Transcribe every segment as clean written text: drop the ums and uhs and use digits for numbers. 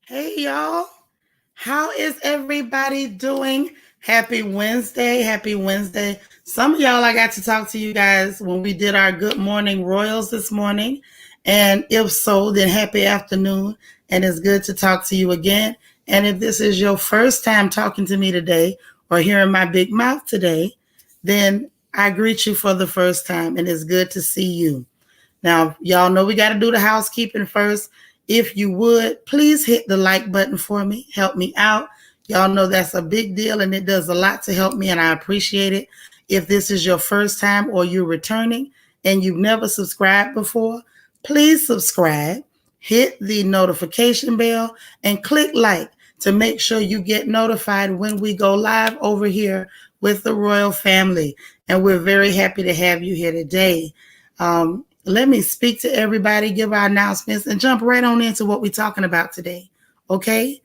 Hey y'all, how is everybody doing? Happy Wednesday, happy Wednesday. Some of y'all, I got to talk to you guys when we did our Good Morning Royals this morning. And if so, then happy afternoon. And it's good to talk to you again. And if this is your first time talking to me today or hearing my big mouth today, then I greet you for the first time and it's good to see you. Now, y'all know we got to do the housekeeping first. If you would, please hit the like button for me. Help me out. Y'all know that's a big deal and it does a lot to help me and I appreciate it. If this is your first time or you're returning and you've never subscribed before, please subscribe, hit the notification bell, and click like to make sure you get notified when we go live over here with the royal family. And we're very happy to have you here today. Let me speak to everybody, give our announcements, and jump right on into what we're talking about today. Okay?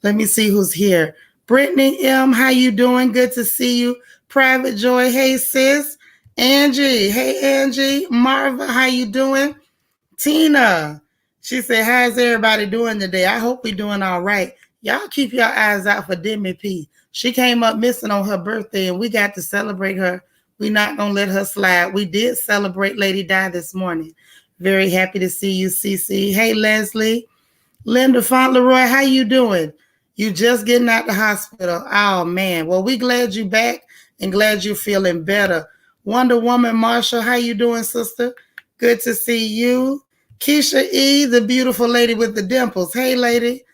Let me see who's here. Brittany M., how you doing? Good to see you. Private Joy, hey sis. Angie, hey Angie. Marva, how you doing? Tina, she said, how's everybody doing today? I hope we're doing all right. Y'all keep your eyes out for Demi P. She came up missing on her birthday, and we got to celebrate her. We're not going to let her slide. We did celebrate Lady Di this morning. Very happy to see you, Cece. Hey, Leslie. Linda Fauntleroy, how you doing? You just getting out the hospital. Oh, man. Well, we glad you back and glad you're feeling better. Wonder Woman Marshall, how you doing, sister? Good to see you. Keisha E., the beautiful lady with the dimples. Hey, lady.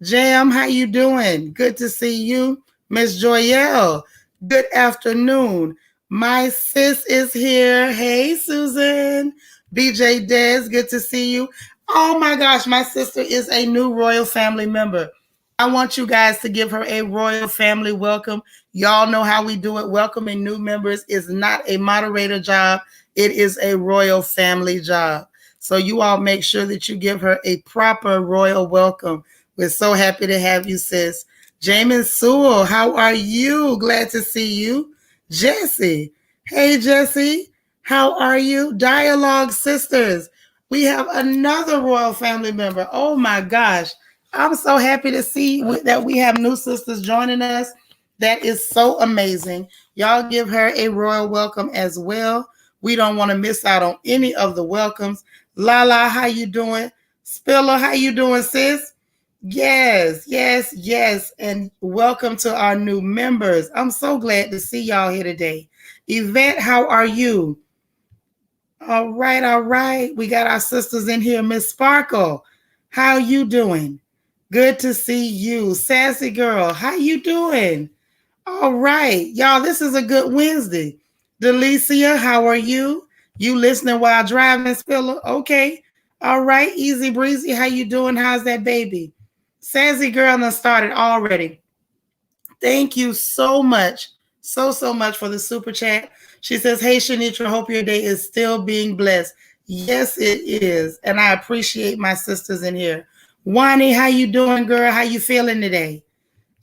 Jam, how you doing? Good to see you. Miss Joyelle, good afternoon. My sis is here. Hey, Susan. BJ Des, good to see you. Oh my gosh, my sister is a new royal family member. I want you guys to give her a royal family welcome. Y'all know how we do it. Welcoming new members is not a moderator job. It is a royal family job. So you all make sure that you give her a proper royal welcome. We're so happy to have you, sis. Jamin Sewell, how are you? Glad to see you. Jesse, hey Jesse, how are you? Dialogue Sisters, we have another royal family member. Oh my gosh, I'm so happy to see that we have new sisters joining us. That is so amazing. Y'all give her a royal welcome as well. We don't want to miss out on any of the welcomes. Lala, how you doing? Spiller, how you doing, sis? Yes. And welcome to our new members. I'm so glad to see y'all here today. Yvette, how are you? All right. We got our sisters in here. Miss Sparkle, how you doing? Good to see you. Sassy girl, how you doing? All right. Y'all, this is a good Wednesday. Delicia, how are you? You listening while driving, Spiller? Okay. All right. Easy breezy, how you doing? How's that baby? Sassy girl done started already. Thank you so much. So much for the super chat. She says, hey, Shanitra, hope your day is still being blessed. Yes, it is. And I appreciate my sisters in here. Wani, how you doing, girl? How you feeling today?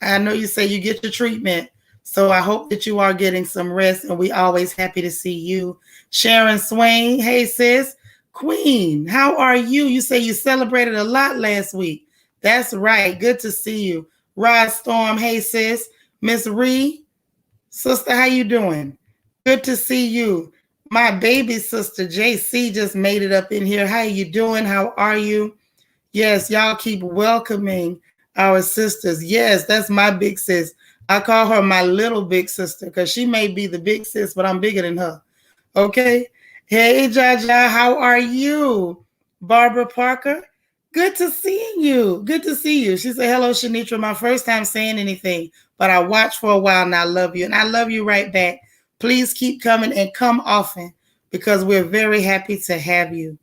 I know you say you get your treatment. So I hope that you are getting some rest. And we always happy to see you. Sharon Swain, hey, sis. Queen, how are you? You say you celebrated a lot last week. That's right. Good to see you. Rod Storm, hey, sis. Miss Ree, sister, how you doing? Good to see you. My baby sister, JC, just made it up in here. How you doing? How are you? Yes, y'all keep welcoming our sisters. Yes, that's my big sis. I call her my little big sister because she may be the big sis, but I'm bigger than her. Okay? Hey, Jaja, how are you? Barbara Parker, good to see you. Good to see you. She said, hello, Shanitra. My first time saying anything, but I watched for a while and I love you. And I love you right back. Please keep coming and come often because we're very happy to have you.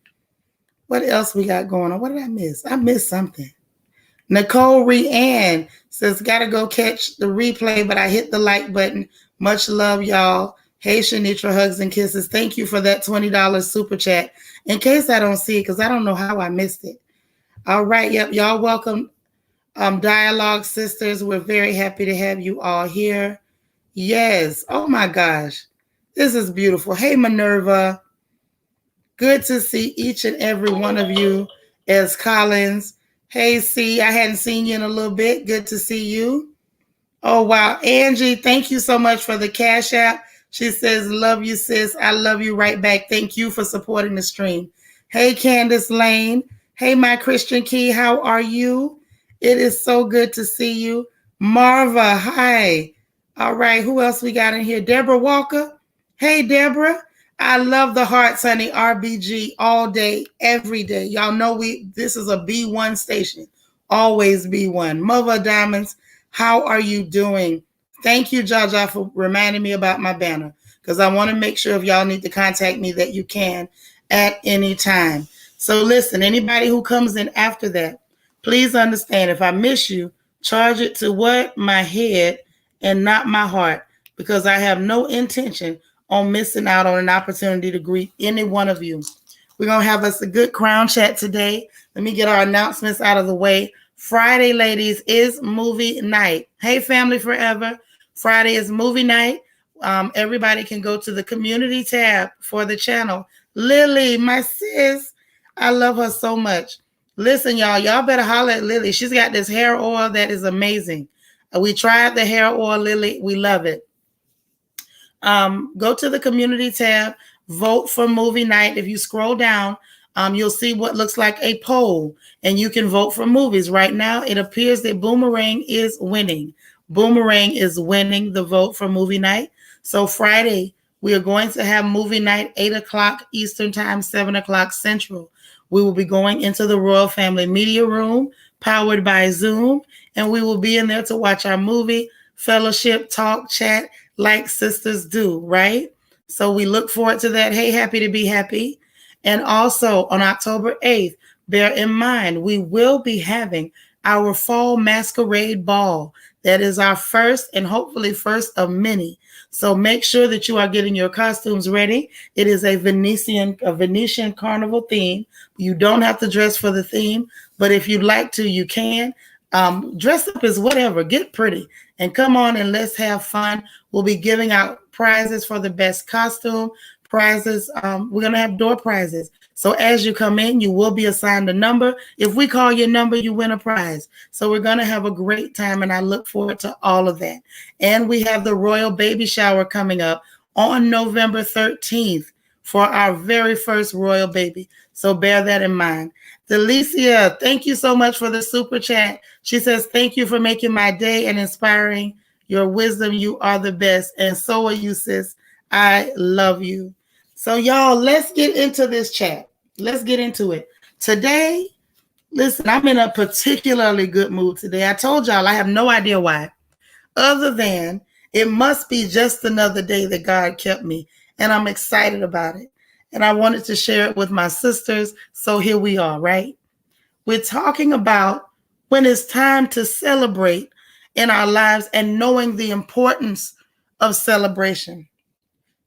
What else we got going on? What did I miss? I missed something. Nicole Ree-Ann says, gotta go catch the replay, but I hit the like button. Much love, y'all. Hey, Shanitra, hugs and kisses. Thank you for that $20 super chat. In case I don't see it, because I don't know how I missed it. All right, yep, y'all welcome. Dialogue Sisters, we're very happy to have you all here. Yes, oh my gosh. This is beautiful. Hey, Minerva. Good to see each and every one of you as Collins. Hey, C, I hadn't seen you in a little bit. Good to see you. Oh, wow. Angie, thank you so much for the Cash App. She says, love you, sis. I love you right back. Thank you for supporting the stream. Hey, Candace Lane. Hey, my Christian Key. How are you? It is so good to see you. Marva, hi. All right. Who else we got in here? Deborah Walker. Hey, Deborah. I love the hearts, honey. RBG all day, every day. Y'all know this is a B1 station. Always B1. Mother Diamonds. How are you doing? Thank you, Jaja, for reminding me about my banner because I want to make sure if y'all need to contact me that you can at any time. So listen, anybody who comes in after that, please understand if I miss you, charge it to what? My head and not my heart because I have no intention on missing out on an opportunity to greet any one of you. We're going to have us a good crown chat today. Let me get our announcements out of the way. Friday, ladies, is movie night. Hey, Family Forever. Friday is movie night. Everybody can go to the community tab for the channel. Lily, my sis, I love her so much. Listen, y'all better holler at Lily. She's got this hair oil that is amazing. We tried the hair oil, Lily. We love it. Go to the community tab, vote for movie night. If you scroll down, you'll see what looks like a poll, and you can vote for movies. Right now, it appears that Boomerang is winning. Boomerang is winning the vote for movie night. So Friday, we are going to have movie night, 8 o'clock Eastern Time, 7 o'clock Central. We will be going into the Royal Family Media Room, powered by Zoom, and we will be in there to watch our movie, fellowship, talk, chat, like sisters do, right? So we look forward to that. Hey, happy to be happy. And also on October 8th, bear in mind, we will be having our fall masquerade ball. That is our first and hopefully first of many. So make sure that you are getting your costumes ready. It is a Venetian carnival theme. You don't have to dress for the theme, but if you'd like to, you can. Dress up as whatever, get pretty, and come on and let's have fun. We'll be giving out prizes for the best costume, prizes. We're going to have door prizes. So as you come in, you will be assigned a number. If we call your number, you win a prize. So we're going to have a great time, and I look forward to all of that. And we have the Royal Baby Shower coming up on November 13th for our very first Royal Baby. So bear that in mind. Delicia, thank you so much for the super chat. She says, thank you for making my day and inspiring your wisdom. You are the best. And so are you, sis. I love you. So y'all, let's get into this chat. Let's get into it. Today, listen, I'm in a particularly good mood today. I told y'all I have no idea why, other than it must be just another day that God kept me. And I'm excited about it. And I wanted to share it with my sisters. So here we are, right? We're talking about when it's time to celebrate in our lives and knowing the importance of celebration.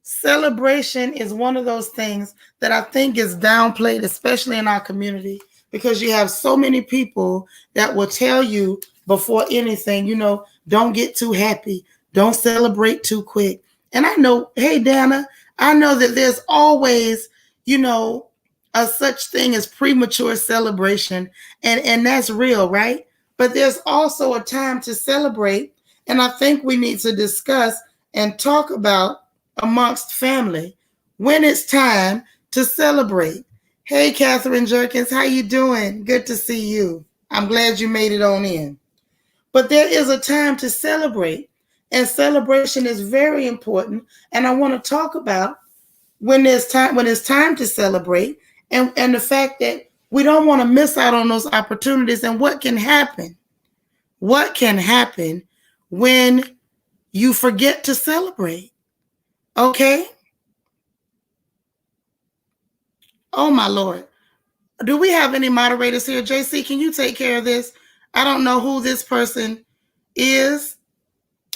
Celebration is one of those things that I think is downplayed, especially in our community, because you have so many people that will tell you before anything, don't get too happy. Don't celebrate too quick. And I know, hey, Dana, I know that there's always, a such thing as premature celebration. And that's real, right? But there's also a time to celebrate. And I think we need to discuss and talk about amongst family when it's time to celebrate. Hey, Catherine Jerkins, how you doing? Good to see you. I'm glad you made it on in. But there is a time to celebrate, and celebration is very important. And I want to talk about when it's time to celebrate, and the fact that we don't want to miss out on those opportunities, and what can happen. What can happen when you forget to celebrate? Okay? Oh, my Lord. Do we have any moderators here? JC, can you take care of this? I don't know who this person is.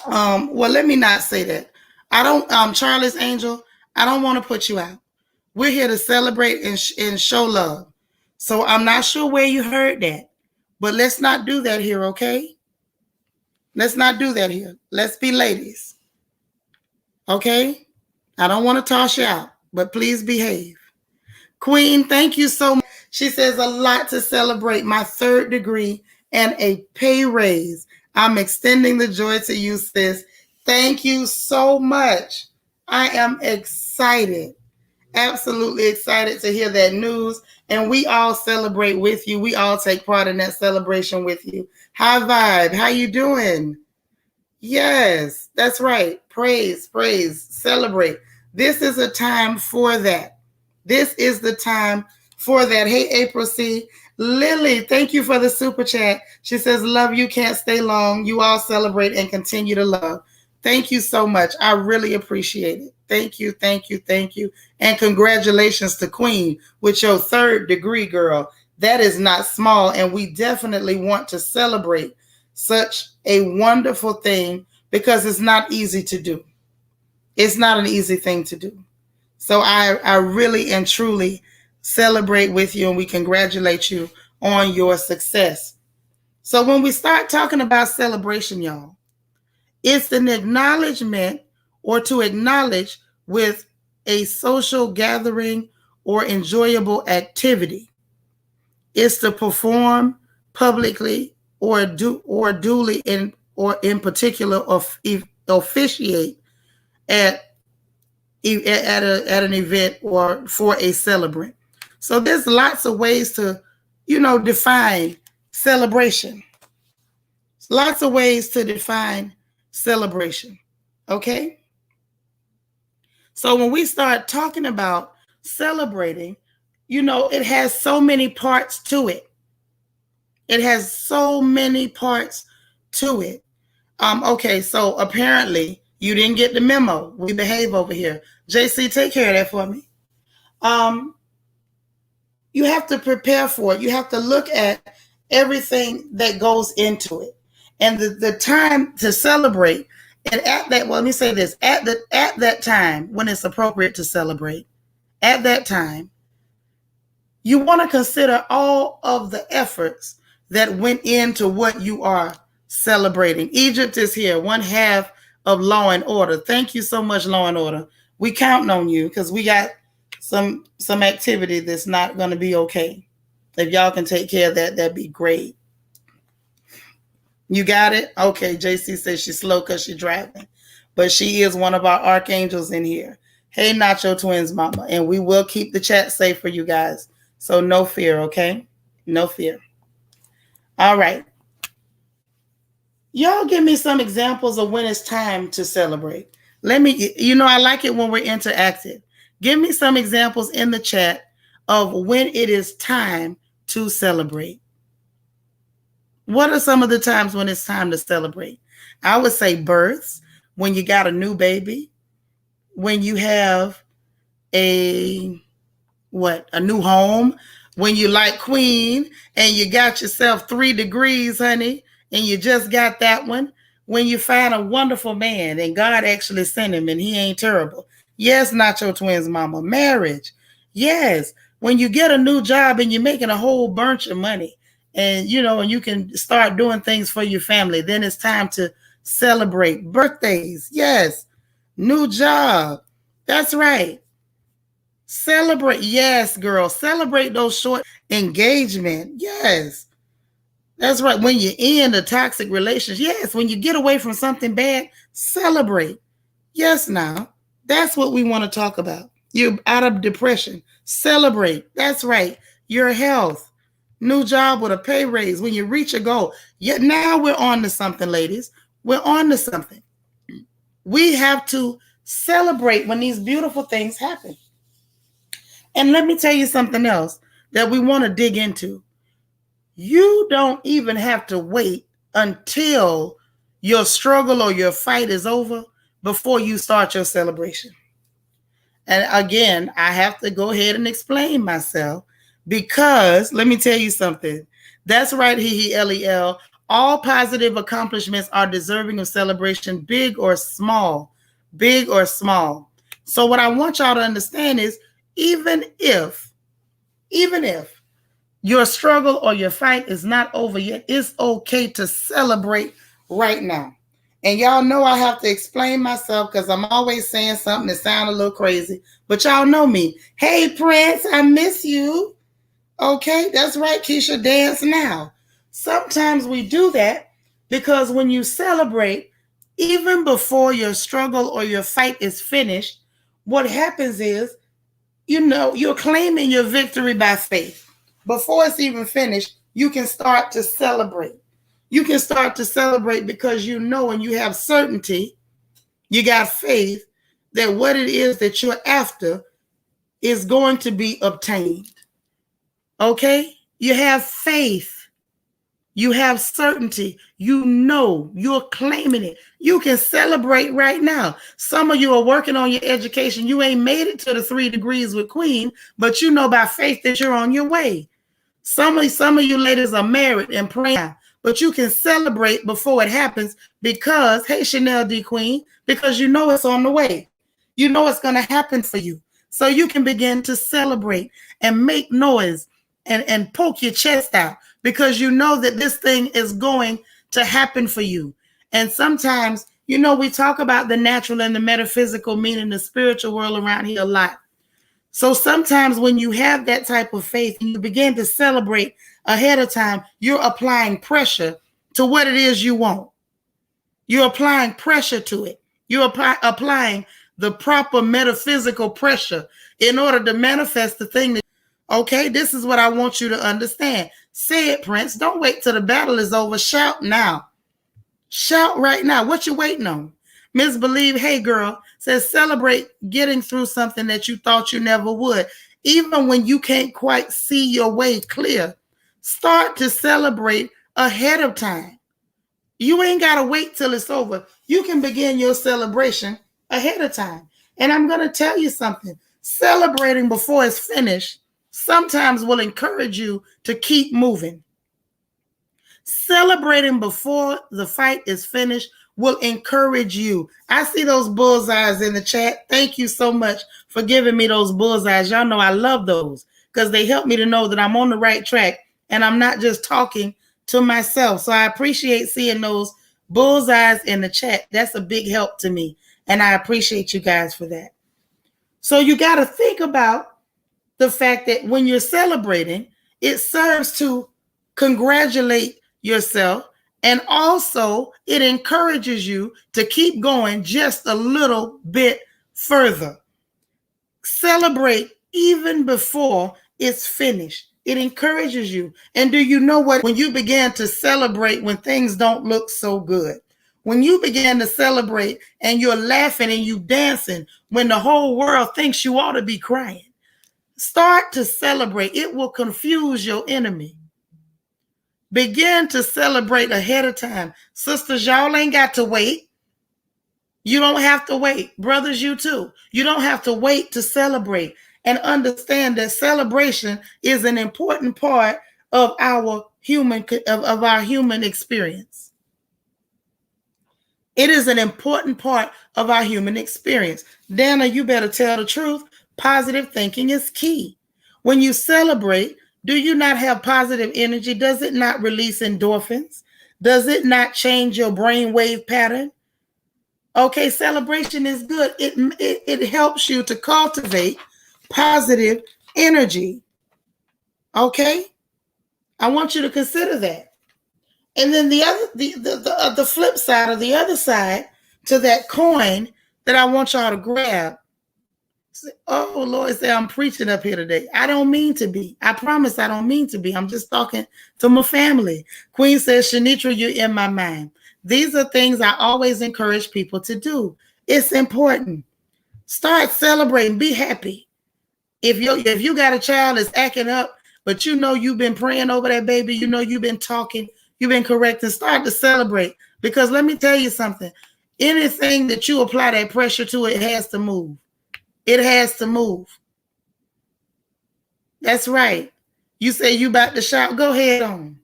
Well, let me not say that. I don't, Charlie's Angel, I don't want to put you out. We're here to celebrate and show love. So I'm not sure where you heard that, but let's not do that here, okay? Let's not do that here. Let's be ladies. Okay? I don't want to toss you out, but please behave. Queen, thank you so much. She says, a lot to celebrate. My third degree and a pay raise. I'm extending the joy to you, sis. Thank you so much. I am excited. Absolutely excited to hear that news. And we all celebrate with you. We all take part in that celebration with you. High vibe. How you doing? Yes, that's right. Praise, praise, celebrate. This is a time for that. This is the time for that. Hey, April C. Lily, thank you for the super chat. She says, love you, can't stay long. You all celebrate and continue to love. Thank you so much. I really appreciate it. Thank you, thank you, thank you. And congratulations to Queen with your third degree, girl. That is not small, and we definitely want to celebrate such a wonderful thing because it's not easy to do. It's not an easy thing to do. So I really and truly celebrate with you, and we congratulate you on your success. So when we start talking about celebration, y'all, it's an acknowledgement or to acknowledge with a social gathering or enjoyable activity. It's to perform publicly or duly in particular officiate at an event or for a celebrant. So there's lots of ways to, define celebration. Lots of ways to define celebration. Okay? So when we start talking about celebrating, it has so many parts to it. It has so many parts to it. Okay, so apparently you didn't get the memo. We behave over here. JC, take care of that for me. You have to prepare for it. You have to look at everything that goes into it. And the time to celebrate, and let me say this, at that time when it's appropriate to celebrate, at that time, you want to consider all of the efforts that went into what you are celebrating. Egypt is here, one half of Law and Order. Thank you so much, Law and Order. We counting on you because we got some activity that's not going to be okay. If y'all can take care of that, that'd be great. You got it? Okay, JC says she's slow because she's driving. But she is one of our archangels in here. Hey, Nacho Twins Mama. And we will keep the chat safe for you guys. So no fear, okay? No fear. All right. Y'all give me some examples of when it's time to celebrate. I like it when we're interactive. Give me some examples in the chat of when it is time to celebrate. What are some of the times when it's time to celebrate? I would say births, when you got a new baby, when you have a new home, when you like Queen and you got yourself 3 degrees, honey, and you just got that one, when you find a wonderful man and God actually sent him and he ain't terrible. Yes, Nacho Twins Mama. Marriage. Yes. When you get a new job and you're making a whole bunch of money and, and you can start doing things for your family, then it's time to celebrate. Birthdays. Yes. New job. That's right. Celebrate. Yes, girl. Celebrate those short engagement. Yes. That's right. When you end a toxic relationship. Yes. When you get away from something bad, celebrate. Yes, now. That's what we want to talk about. You're out of depression. Celebrate. That's right. Your health. New job with a pay raise. When you reach a goal. Yet now we're on to something, ladies. We're on to something. We have to celebrate when these beautiful things happen. And let me tell you something else that we want to dig into. You don't even have to wait until your struggle or your fight is over before you start your celebration. And again, I have to go ahead and explain myself because let me tell you something. That's right, LEL. All positive accomplishments are deserving of celebration, big or small. Big or small. So what I want y'all to understand is even if your struggle or your fight is not over yet, it's okay to celebrate right now. And y'all know I have to explain myself because I'm always saying something that sounds a little crazy. But y'all know me. Hey, Prince, I miss you. Okay, that's right, Keisha, dance now. Sometimes we do that because when you celebrate, even before your struggle or your fight is finished, what happens is, you're claiming your victory by faith. Before it's even finished, you can start to celebrate. You can start to celebrate because you know and you have certainty, you got faith that what it is that you're after is going to be obtained. Okay? You have faith. You have certainty. You know you're claiming it. You can celebrate right now. Some of you are working on your education. You ain't made it to the 3 degrees with Queen, but you know by faith that you're on your way. Some of you ladies are married and praying, but you can celebrate before it happens because, hey, Chanel D. Queen, because you know it's on the way. You know it's going to happen for you. So you can begin to celebrate and make noise and poke your chest out because you know that this thing is going to happen for you. And sometimes, we talk about the natural and the metaphysical, meaning the spiritual world around here a lot. So sometimes when you have that type of faith and you begin to celebrate ahead of time, you're applying pressure to what it is you want. You're applying pressure to it. You're applying the proper metaphysical pressure in order to manifest the thing that, okay, this is what I want you to understand. Say it, Prince. Don't wait till the battle is over. Shout now. Shout right now. What you waiting on? Miss Believe, hey girl, says celebrate getting through something that you thought you never would. Even when you can't quite see your way clear, start to celebrate ahead of time. You ain't got to wait till it's over. You can begin your celebration ahead of time. And I'm going to tell you something. Celebrating before it's finished sometimes will encourage you to keep moving. Celebrating before the fight is finished will encourage you. I see those bullseyes in the chat. Thank you so much for giving me those bullseyes. Y'all know I love those because they help me to know that I'm on the right track and I'm not just talking to myself. So I appreciate seeing those bullseyes in the chat. That's a big help to me. And I appreciate you guys for that. So you got to think about the fact that when you're celebrating, it serves to congratulate yourself, and also it encourages you to keep going just a little bit further. Celebrate even before it's finished. It encourages you. And do you know what? When you begin to celebrate when things don't look so good, when you begin to celebrate and you're laughing and you dancing when the whole world thinks you ought to be crying, start to celebrate. It will confuse your enemy. Begin to celebrate ahead of time. Sisters, y'all ain't got to wait. You don't have to wait. Brothers, you too. You don't have to wait to celebrate. And understand that celebration is an important part of our human experience. It is an important part of our human experience. Dana, you better tell the truth. Positive thinking is key. When you celebrate, do you not have positive energy? Does it not release endorphins? Does it not change your brainwave pattern? Okay, celebration is good. It helps you to cultivate positive energy. Okay? I want you to consider that. And then the flip side or the other side to that coin that I want y'all to grab. Oh, Lord, say I'm preaching up here today. I don't mean to be. I promise I don't mean to be. I'm just talking to my family. Queen says, Shanitra, you're in my mind. These are things I always encourage people to do. It's important. Start celebrating. Be happy. If you got a child that's acting up, but you know you've been praying over that baby, you know you've been talking, you've been correcting, start to celebrate. Because let me tell you something. Anything that you apply that pressure to, it has to move. It has to move. That's right. You say you about to shout, go ahead on.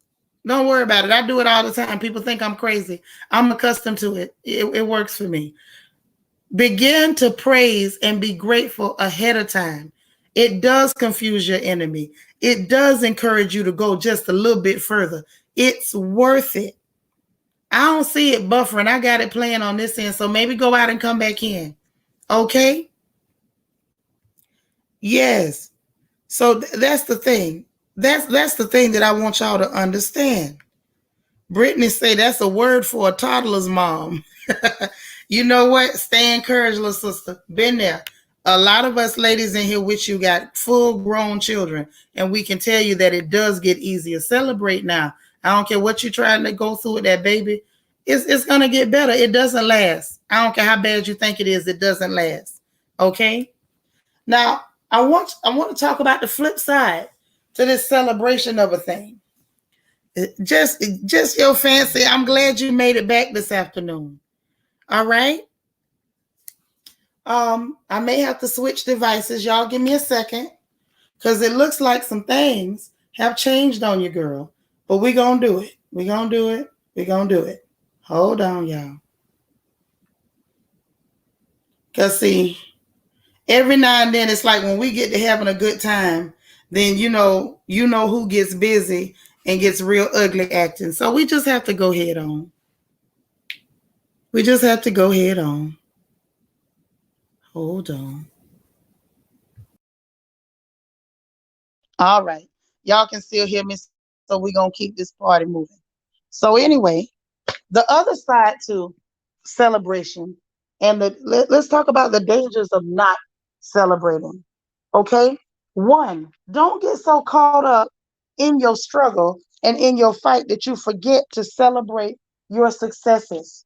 Don't worry about it. I do it all the time. People think I'm crazy. I'm accustomed to it. It works for me. Begin to praise and be grateful ahead of time. It does confuse your enemy. It does encourage you to go just a little bit further. It's worth it. I don't see it buffering. I got it playing on this end, so maybe go out and come back in. Okay? Yes. So that's the thing. That's the thing that I want y'all to understand. Brittany say that's a word for a toddler's mom. You know what? Stay encouraged, little sister. Been there. A lot of us ladies in here with you got full grown children, and we can tell you that it does get easier. Celebrate now. I don't care what you're trying to go through with that baby. It's gonna get better. It doesn't last. I don't care how bad you think it is, it doesn't last. Okay? Now I want to talk about the flip side to this celebration of a thing. Just your fancy. I'm glad you made it back this afternoon. All right. I may have to switch devices. Y'all give me a second. Because it looks like some things have changed on you, girl. But we're gonna do it. We're gonna do it. We're gonna do it. Hold on, y'all. Cause see, every now and then it's like when we get to having a good time, then you know who gets busy and gets real ugly acting. So we just have to go head on. We just have to go head on. Hold on. All right. Y'all can still hear me, so we're going to keep this party moving. So, anyway, the other side to celebration, and let's talk about the dangers of not celebrating. Okay? One, don't get so caught up in your struggle and in your fight that you forget to celebrate your successes.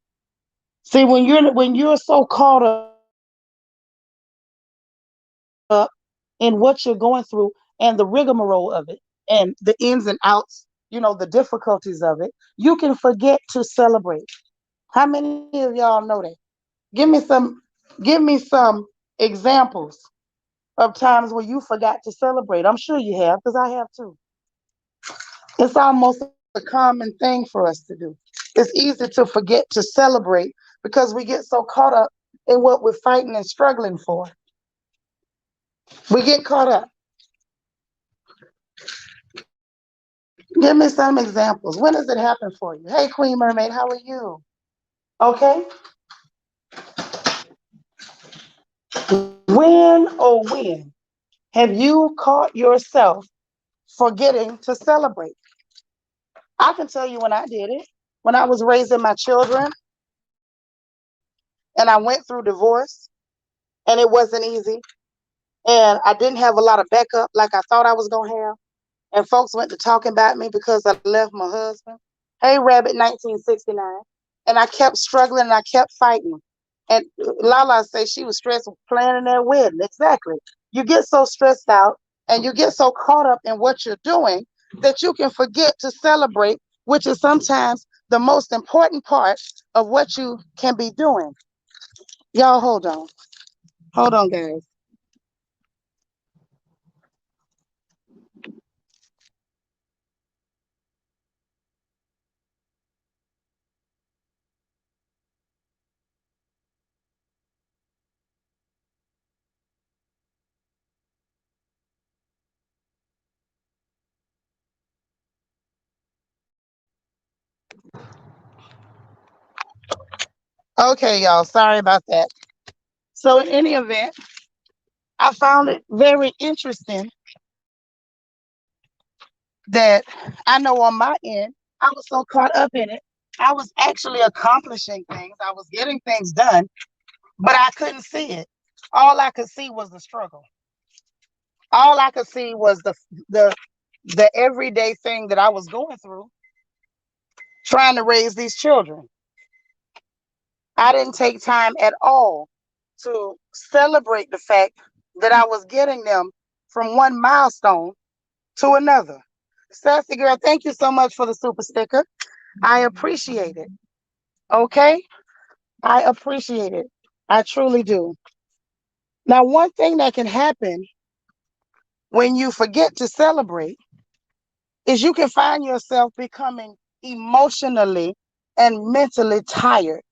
See, when you're so caught up in what you're going through and the rigmarole of it and the ins and outs, the difficulties of it, you can forget to celebrate. How many of y'all know that? Give me some examples of times where you forgot to celebrate. I'm sure you have, because I have too. It's almost a common thing for us to do. It's easy to forget to celebrate because we get so caught up in what we're fighting and struggling for. We get caught up. Give me some examples. When does it happen for you? Hey, Queen Mermaid, how are you? Okay. When have you caught yourself forgetting to celebrate? I can tell you when I did it. When I was raising my children and I went through divorce and it wasn't easy and I didn't have a lot of backup like I thought I was going to have. And folks went to talking about me because I left my husband. Hey, Rabbit 1969. And I kept struggling and I kept fighting. And Lala said she was stressed with planning their wedding. Exactly. You get so stressed out and you get so caught up in what you're doing that you can forget to celebrate, which is sometimes the most important part of what you can be doing. Y'all, hold on. Hold on, guys. Okay, y'all. Sorry about that. So, in any event, I found it very interesting that I know on my end, I was so caught up in it. I was actually accomplishing things. I was getting things done, but I couldn't see it. All I could see was the struggle. All I could see was the the everyday thing that I was going through, trying to raise these children. I didn't take time at all to celebrate the fact that I was getting them from one milestone to another. Sassy girl, thank you so much for the super sticker. I appreciate it. Okay? I appreciate it. I truly do. Now, one thing that can happen when you forget to celebrate is you can find yourself becoming emotionally and mentally tired.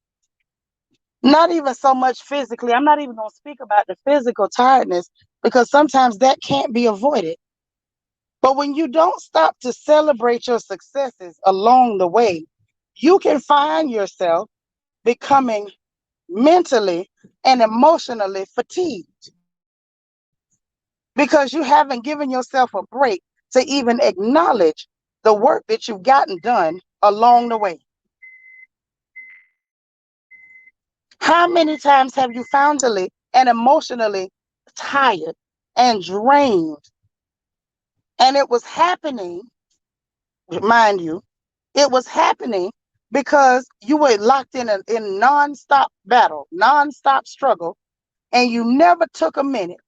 Not even so much physically. I'm not even going to speak about the physical tiredness because sometimes that can't be avoided. But when you don't stop to celebrate your successes along the way, you can find yourself becoming mentally and emotionally fatigued because you haven't given yourself a break to even acknowledge the work that you've gotten done along the way. How many times have you found and emotionally tired and drained? And it was happening, mind you, it was happening because you were locked in nonstop battle, nonstop struggle, and you never took a minute.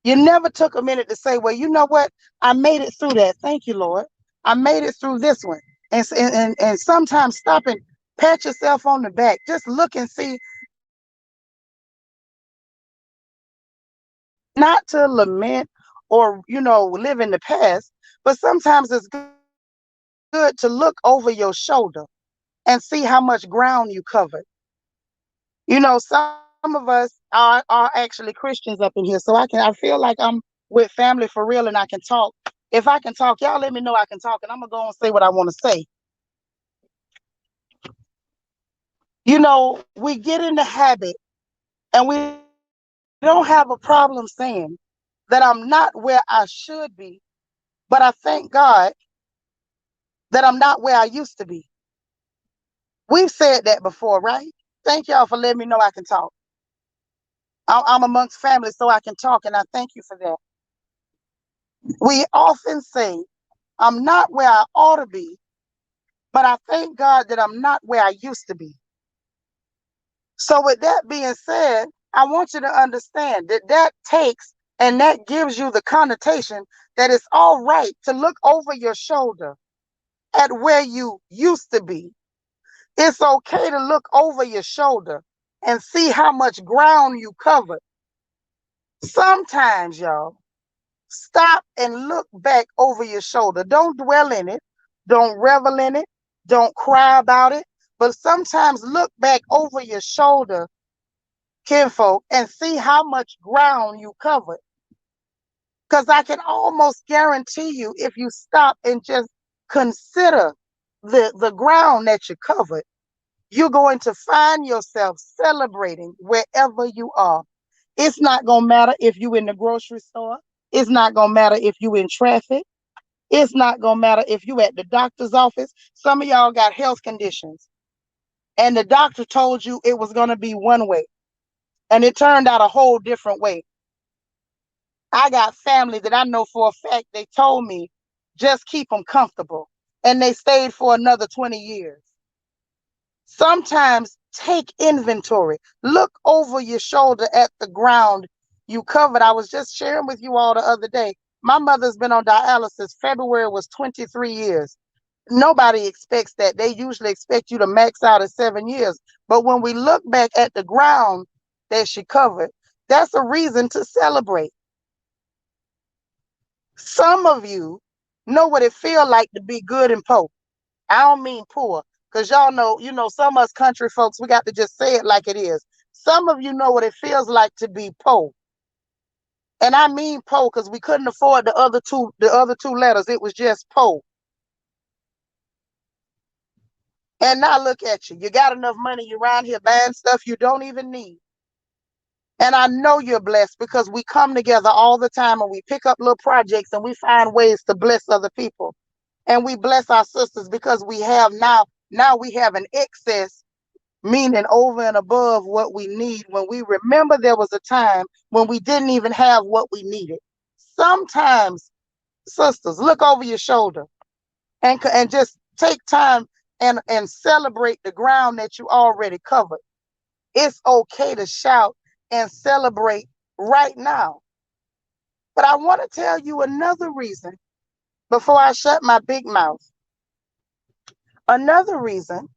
You never took a minute to say, well, you know what? I made it through that. Thank you, Lord. I made it through this one. And sometimes stop and pat yourself on the back. Just look and see, not to lament or, live in the past, but sometimes it's good to look over your shoulder and see how much ground you covered. Some of us are actually Christians up in here, so I feel like I'm with family for real and I can talk. If I can talk, y'all let me know I can talk, and I'm gonna go and say what I want to say. We get in the habit and we don't have a problem saying that I'm not where I should be, but I thank God that I'm not where I used to be. We've said that before, right? Thank y'all for letting me know I can talk. I'm amongst family, so I can talk, and I thank you for that. We often say, I'm not where I ought to be, but I thank God that I'm not where I used to be. So, with that being said, I want you to understand that that takes and that gives you the connotation that it's all right to look over your shoulder at where you used to be. It's okay to look over your shoulder and see how much ground you covered. Sometimes, y'all, stop and look back over your shoulder. Don't dwell in it. Don't revel in it. Don't cry about it. But sometimes look back over your shoulder, kinfolk, and see how much ground you covered. Because I can almost guarantee you, if you stop and just consider the ground that you covered, you're going to find yourself celebrating wherever you are. It's not going to matter if you're in the grocery store. It's not going to matter if you're in traffic. It's not going to matter if you're at the doctor's office. Some of y'all got health conditions, and the doctor told you it was going to be one way, and it turned out a whole different way. I got family that I know for a fact, they told me, just keep them comfortable. And they stayed for another 20 years. Sometimes take inventory. Look over your shoulder at the ground you covered. I was just sharing with you all the other day. My mother's been on dialysis. February was 23 years. Nobody expects that. They usually expect you to max out at 7 years. But when we look back at the ground that she covered, that's a reason to celebrate. Some of you know what it feels like to be good and poor. I don't mean poor, because y'all know, some of us country folks, we got to just say it like it is. Some of you know what it feels like to be poor. And I mean poor because we couldn't afford the other two letters. It was just poor. And now look at you. You got enough money. You're around here buying stuff you don't even need. And I know you're blessed because we come together all the time and we pick up little projects and we find ways to bless other people. And we bless our sisters because we have now we have an excess, meaning over and above what we need, when we remember there was a time when we didn't even have what we needed. Sometimes, sisters, look over your shoulder and just take time and celebrate the ground that you already covered. It's okay to shout and celebrate right now. But I want to tell you another reason before I shut my big mouth. Another reason,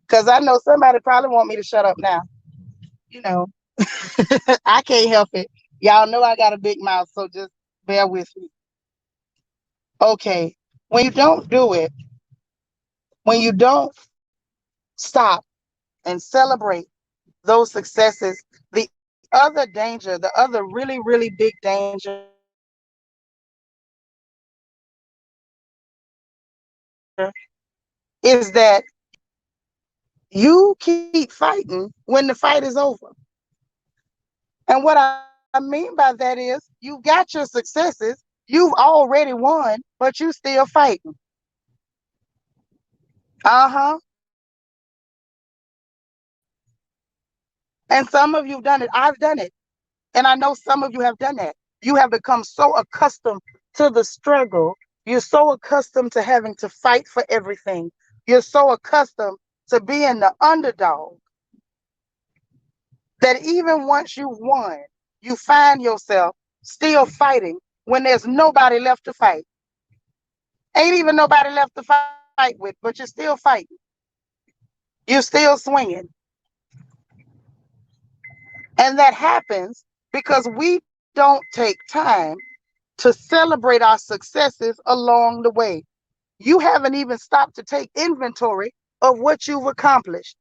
because I know somebody probably want me to shut up now. You know, I can't help it. Y'all know I got a big mouth, so just bear with me. Okay, when you don't do it, when you don't stop and celebrate those successes, the other danger, the other really, really big danger is that you keep fighting when the fight is over. And what I mean by that is you got your successes, You've already won, but you still fighting. Uh-huh. And some of you've done it. I've done it. And I know some of you have done that. You have become so accustomed to the struggle. You're so accustomed to having to fight for everything. You're so accustomed to being the underdog that even once you've won, you find yourself still fighting when there's nobody left to fight. Ain't even nobody left to fight with, but you're still fighting. You're still swinging. And that happens because we don't take time to celebrate our successes along the way. You haven't even stopped to take inventory of what you've accomplished.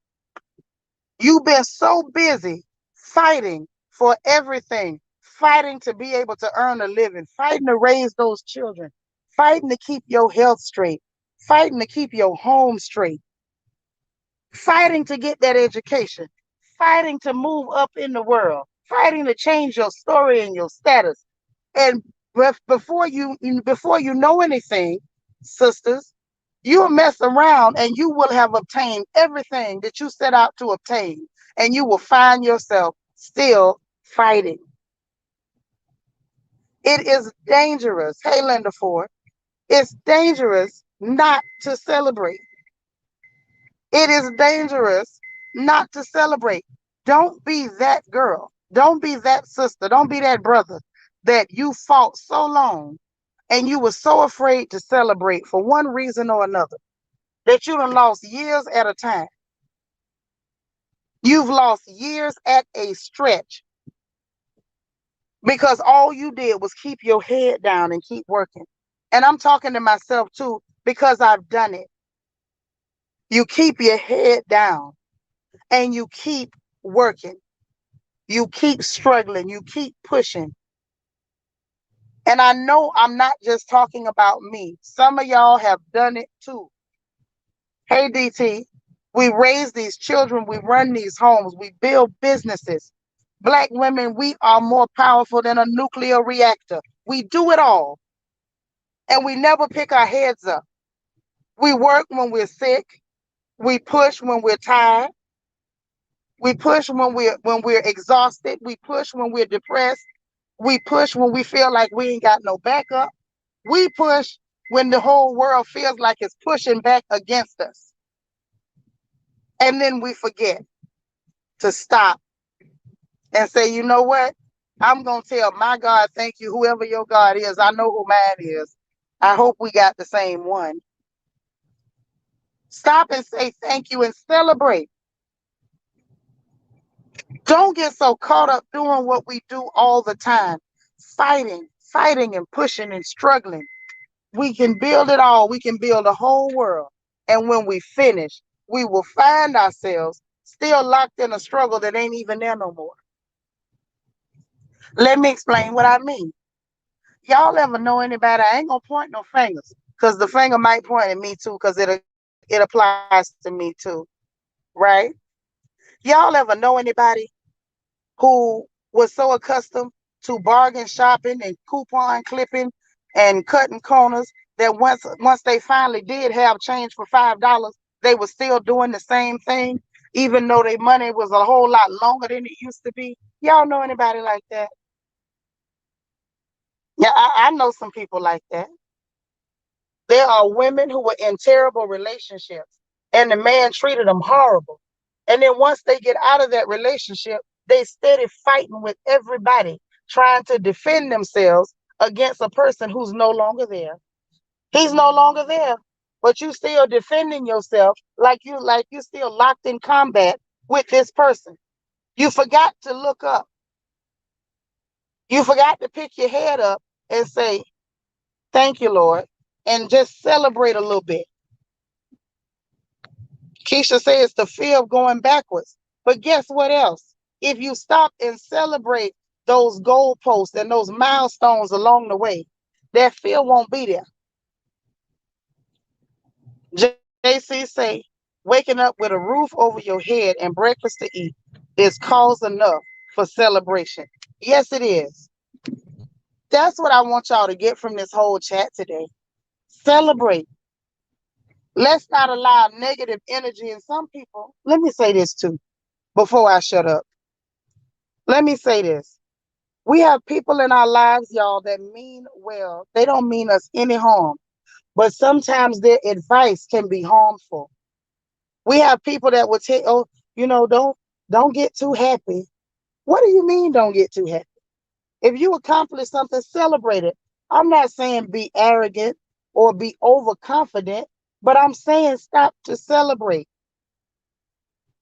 You've been so busy fighting for everything, fighting to be able to earn a living, fighting to raise those children, fighting to keep your health straight, fighting to keep your home straight, fighting to get that education, fighting to move up in the world, fighting to change your story and your status. And before you know anything, sisters, you'll mess around and you will have obtained everything that you set out to obtain, and you will find yourself still fighting. It is dangerous. Hey, Linda Ford, it's dangerous not to celebrate. It is dangerous not to celebrate. Don't be that girl. Don't be that sister. Don't be that brother that you fought so long and you were so afraid to celebrate for one reason or another that you done lost years at a time. You've lost years at a stretch because all you did was keep your head down and keep working. And I'm talking to myself too because I've done it. You keep your head down and you keep working. You keep struggling. You keep pushing. And I know I'm not just talking about me. Some of y'all have done it too. Hey, DT, we raise these children, we run these homes, we build businesses. Black women, we are more powerful than a nuclear reactor. We do it all, and we never pick our heads up. We work when we're sick. We push when we're tired. We push when we're exhausted. We push when we're depressed. We push when we feel like we ain't got no backup. We push when the whole world feels like it's pushing back against us. And then we forget to stop and say, you know what? I'm going to tell my God, thank you, whoever your God is. I know who mine is. I hope we got the same one. Stop and say thank you and celebrate. Don't get so caught up doing what we do all the time, fighting and pushing and struggling. We can build it all. We can build a whole world. And when we finish, we will find ourselves still locked in a struggle that ain't even there no more. Let me explain what I mean. Y'all ever know anybody? I ain't gonna point no fingers because the finger might point at me too because it applies to me too, right? Y'all ever know anybody who was so accustomed to bargain shopping and coupon clipping and cutting corners that once they finally did have change for $5, they were still doing the same thing, even though their money was a whole lot longer than it used to be? Y'all know anybody like that? Yeah, I know some people like that. There are women who were in terrible relationships and the man treated them horrible. And then once they get out of that relationship, they steady fighting with everybody, trying to defend themselves against a person who's no longer there. He's no longer there, but you still defending yourself like you still locked in combat with this person. You forgot to look up. You forgot to pick your head up and say, thank you, Lord, and just celebrate a little bit. Keisha says the fear of going backwards. But guess what else? If you stop and celebrate those goalposts and those milestones along the way, that fear won't be there. JC say, waking up with a roof over your head and breakfast to eat is cause enough for celebration. Yes, it is. That's what I want y'all to get from this whole chat today. Celebrate. Let's not allow negative energy in some people. Let me say this too before I shut up. Let me say this. We have people in our lives, y'all, that mean well. They don't mean us any harm, but sometimes their advice can be harmful. We have people that will tell, oh, don't get too happy. What do you mean don't get too happy? If you accomplish something, celebrate it. I'm not saying be arrogant or be overconfident, but I'm saying stop to celebrate.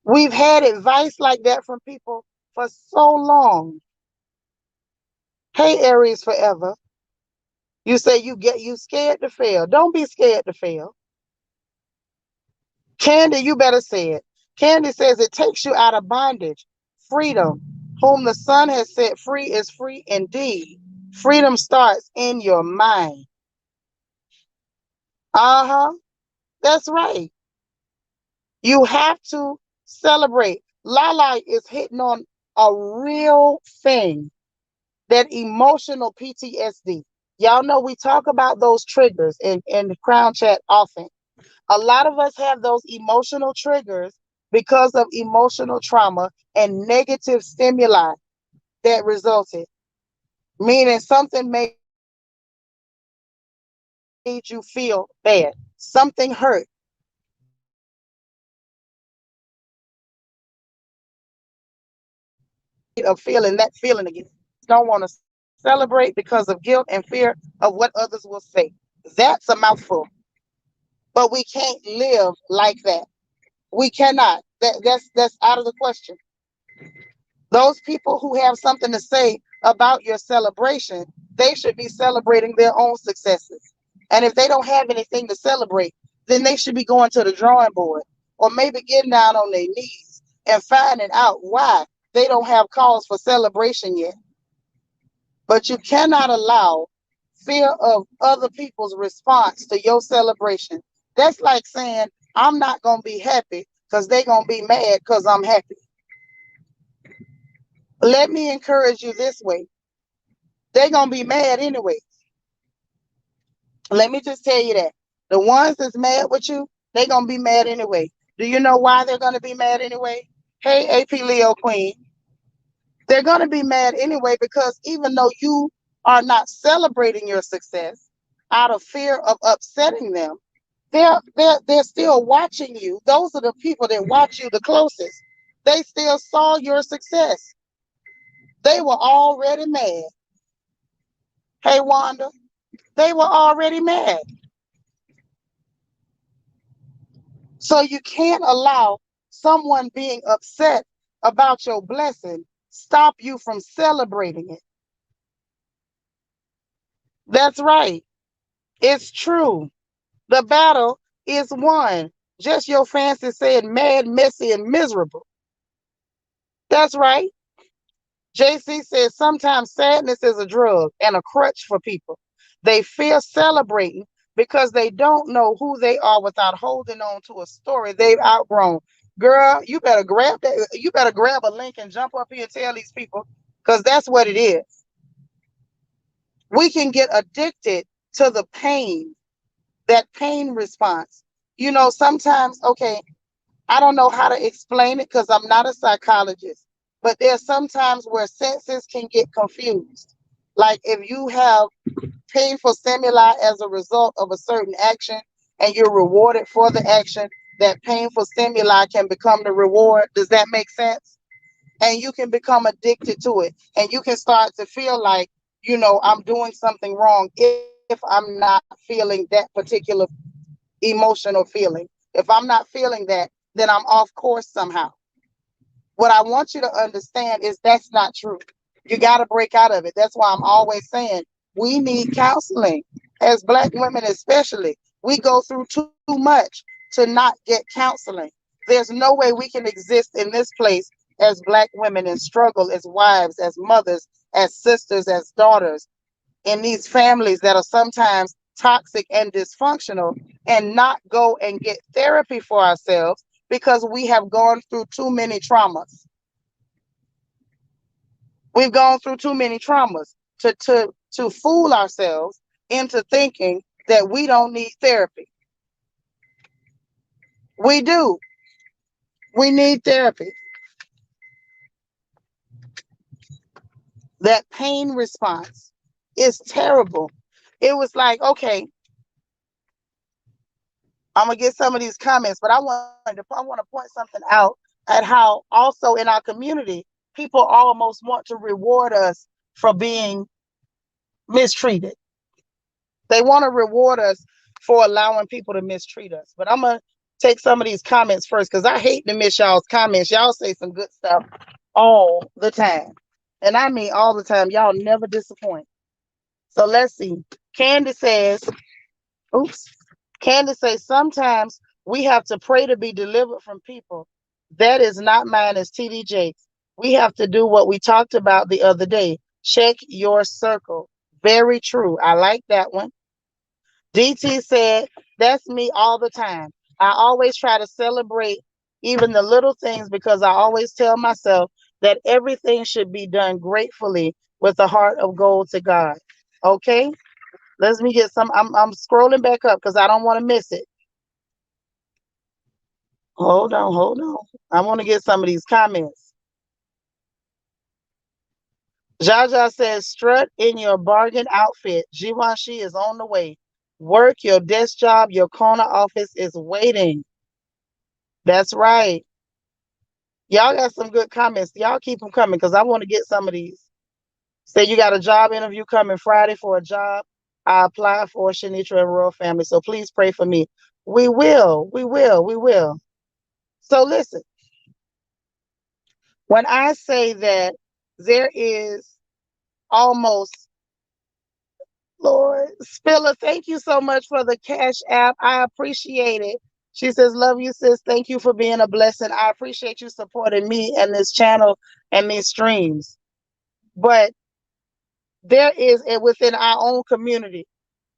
We've had advice like that from people for so long. Hey, Aries forever. You say you scared to fail. Don't be scared to fail. Candy, you better say it. Candy says it takes you out of bondage. Freedom. Whom the Son has set free is free indeed. Freedom starts in your mind. Uh-huh. That's right. You have to celebrate. Lala is hitting on a real thing, that emotional PTSD. Y'all know we talk about those triggers in the Crown Chat often. A lot of us have those emotional triggers because of emotional trauma and negative stimuli that resulted, meaning something made you feel bad, something hurt, something hurt you, and you don't want to celebrate of feeling that feeling again. You don't want to celebrate because of guilt and fear of what others will say. That's a mouthful. But we can't live like that. We cannot. That's out of the question. Those people who have something to say about your celebration, they should be celebrating their own successes. And if they don't have anything to celebrate, then they should be going to the drawing board or maybe getting down on their knees and finding out why they don't have cause for celebration yet. But you cannot allow fear of other people's response to your celebration. That's like saying, I'm not going to be happy because they're going to be mad because I'm happy. Let me encourage you this way. They're going to be mad anyway. Let me just tell you that. The ones that's mad with you, they're going to be mad anyway. Do you know why they're going to be mad anyway? Hey, AP Leo Queen. They're going to be mad anyway because even though you are not celebrating your success out of fear of upsetting them, they're still watching you. Those are the people that watch you the closest. They still saw your success. They were already mad. Hey, Wanda, they were already mad. So you can't allow someone being upset about your blessing stop you from celebrating it. That's right. It's true. The battle is won. Just your fancy said mad, messy, and miserable. That's right. JC says sometimes sadness is a drug and a crutch for people. They fear celebrating because they don't know who they are without holding on to a story they've outgrown. Girl, you better grab that. You better grab a link and jump up here and tell these people, because that's what it is. We can get addicted to the pain, that pain response. Sometimes, okay, I don't know how to explain it because I'm not a psychologist, but there's sometimes where senses can get confused. Like if you have painful stimuli as a result of a certain action and you're rewarded for the action, that painful stimuli can become the reward. Does that make sense? And you can become addicted to it. And you can start to feel like, I'm doing something wrong if I'm not feeling that particular emotional feeling. If I'm not feeling that, then I'm off course somehow. What I want you to understand is that's not true. You got to break out of it. That's why I'm always saying we need counseling. As Black women, especially, we go through too much to not get counseling. There's no way we can exist in this place as Black women and struggle as wives, as mothers, as sisters, as daughters in these families that are sometimes toxic and dysfunctional and not go and get therapy for ourselves because we have gone through too many traumas. We've gone through too many traumas to fool ourselves into thinking that we don't need therapy. We do. We need therapy. That pain response is terrible. It was like, okay, I'm gonna get some of these comments, but I want to point something out at how also in our community, people almost want to reward us for being mistreated. They want to reward us for allowing people to mistreat us. But I'm gonna take some of these comments first because I hate to miss y'all's comments. Y'all say some good stuff all the time. And I mean all the time. Y'all never disappoint. So let's see. Candy says, oops. Candace says, sometimes we have to pray to be delivered from people. That is not mine as TD Jakes. We have to do what we talked about the other day. Check your circle. Very true. I like that one. DT said, that's me all the time. I always try to celebrate even the little things because I always tell myself that everything should be done gratefully with a heart of gold to God. Okay? Let me get some. I'm scrolling back up because I don't want to miss it. Hold on, hold on. I want to get some of these comments. Jaja says, strut in your bargain outfit. Givenchy is on the way. Work your desk job. Your corner office is waiting. That's right. Y'all got some good comments. Y'all keep them coming because I want to get some of these. Say you got a job interview coming Friday for a job. I applied for Shanitra and Royal Family. So please pray for me. We will. We will. We will. So listen, when I say that there is almost, Lord, Spilla, thank you so much for the Cash App. I appreciate it. She says, love you, sis. Thank you for being a blessing. I appreciate you supporting me and this channel and these streams. But there is, within our own community,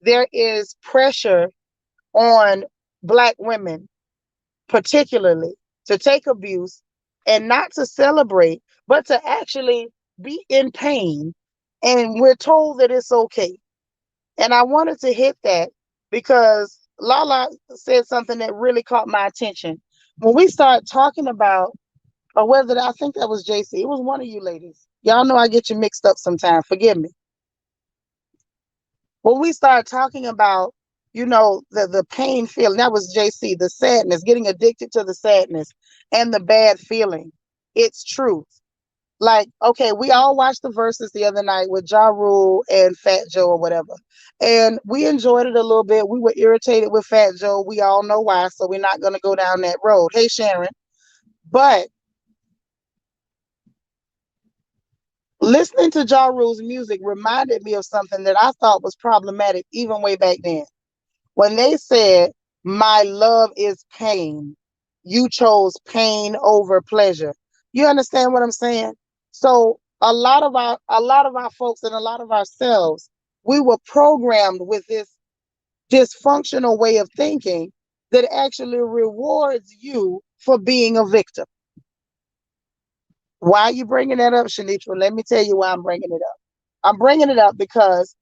there is pressure on Black women, particularly, to take abuse and not to celebrate, but to actually be in pain. And we're told that it's okay. And I wanted to hit that because Lala said something that really caught my attention. When we start talking about, or whether I think that was JC, it was one of you ladies. Y'all know I get you mixed up sometimes. Forgive me. When we start talking about, the pain feeling, that was JC, the sadness, getting addicted to the sadness and the bad feeling. It's truth. Like, okay, we all watched the verses the other night with Ja Rule and Fat Joe or whatever. And we enjoyed it a little bit. We were irritated with Fat Joe. We all know why, so we're not going to go down that road. Hey, Sharon. But listening to Ja Rule's music reminded me of something that I thought was problematic even way back then. When they said, my love is pain, you chose pain over pleasure. You understand what I'm saying? So a lot of our folks and a lot of ourselves, we were programmed with this dysfunctional way of thinking that actually rewards you for being a victim. Why are you bringing that up, Shanitra? Let me tell you why I'm bringing it up. I'm bringing it up because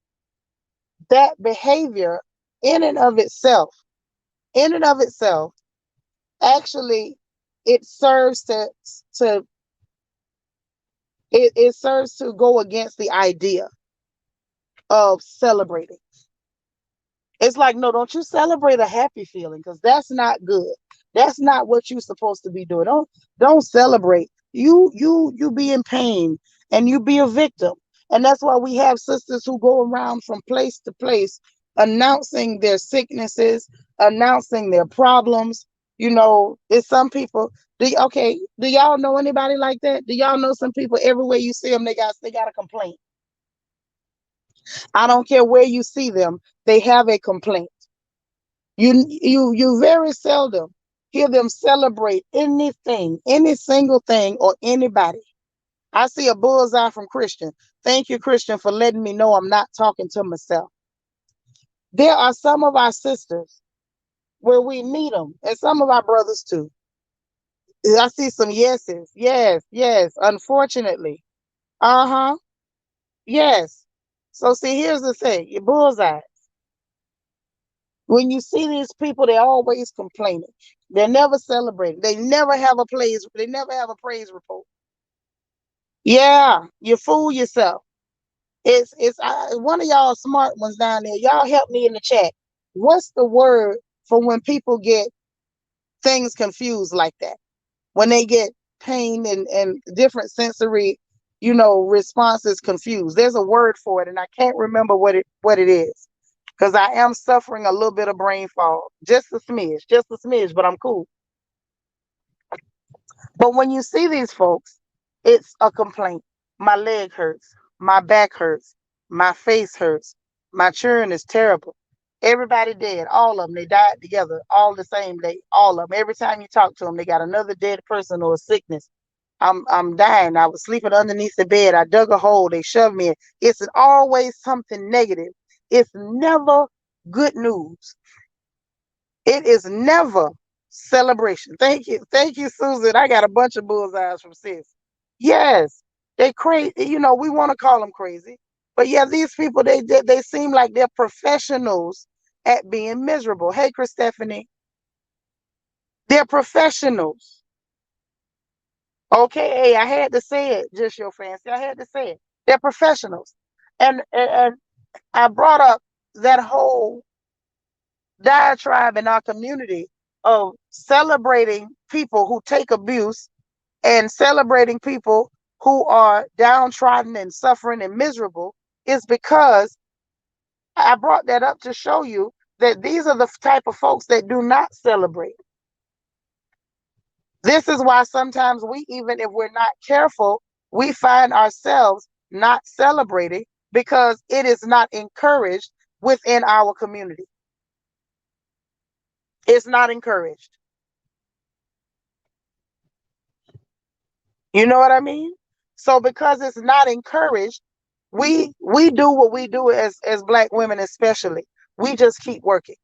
that behavior in and of itself, actually, it serves to it serves to go against the idea of celebrating. It's like, no, don't you celebrate a happy feeling because that's not good. That's not what you're supposed to be doing. Don't celebrate. You be in pain and you be a victim. And that's why we have sisters who go around from place to place announcing their sicknesses, announcing their problems. It's some people. Do y'all know anybody like that? Do y'all know some people everywhere you see them, they got a complaint? I don't care where you see them, they have a complaint. You very seldom hear them celebrate anything, any single thing, or anybody. I see a bullseye from Christian. Thank you, Christian, for letting me know I'm not talking to myself. There are some of our sisters where we meet them, and some of our brothers too. I see some yeses. Yes, yes. Unfortunately. Uh-huh. Yes. So see, here's the thing, your bullseye. When you see these people, they're always complaining. They're never celebrating. They never have a praise. They never have a praise report. Yeah, you fool yourself. One of y'all smart ones down there. Y'all help me in the chat. What's the word for when people get things confused like that? When they get pain and different sensory, responses confused. There's a word for it, and I can't remember what it is. Because I am suffering a little bit of brain fog. Just a smidge, but I'm cool. But when you see these folks, it's a complaint. My leg hurts. My back hurts. My face hurts. My churn is terrible. Everybody dead. All of them. They died together. All the same day. All of them. Every time you talk to them, they got another dead person or a sickness. I'm dying. I was sleeping underneath the bed. I dug a hole. They shoved me in. It's always something negative. It's never good news. It is never celebration. Thank you. Thank you, Susan. I got a bunch of bullseyes from sis. Yes, they crazy. We want to call them crazy. But yeah, these people, they seem like they're professionals at being miserable. Hey, Chris Stephanie. They're professionals. Okay, hey, I had to say it, just your fancy. I had to say it. They're professionals. And I brought up that whole diatribe in our community of celebrating people who take abuse and celebrating people who are downtrodden and suffering and miserable is because I brought that up to show you that these are the type of folks that do not celebrate. This is why sometimes even if we're not careful, we find ourselves not celebrating because it is not encouraged within our community. It's not encouraged. You know what I mean? So because it's not encouraged, we do what we do as Black women, especially. We just keep working.